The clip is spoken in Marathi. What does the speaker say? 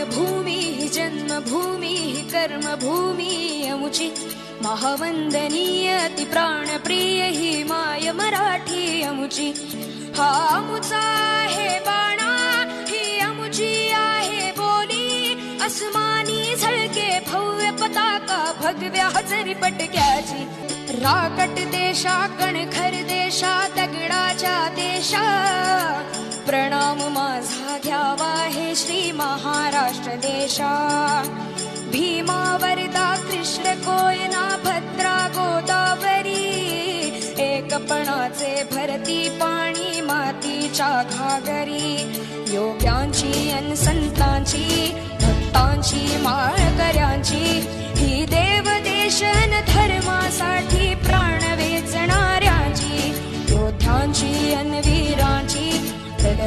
मातृभूमी ही जन्मभूमी ही कर्मभूमी अमुची महावंदनीय ती प्राणप्रिय ही माय मराठी अमुची हा अमुचा आहे बाणा ही अमुची आहे बोली अस्मानी झळके भव्य पताका भगव्या हजरी पटक्याची राकट देशा कणखर देशा दगडाच्या देशा प्रणाम माझा घ्यावा हे श्री महाराष्ट्र देशा भीमा वरदा कृष्ण कोयना भद्रा गोदावरी एकपणाचे भरती पाणी मातीच्या घागरी योग्यांची अन संतांची भक्तांची माळकऱ्यांची ही देवदेशन धर्मासाठी प्राण वेचणाऱ्यांची योद्ध्यांची अन वीरांची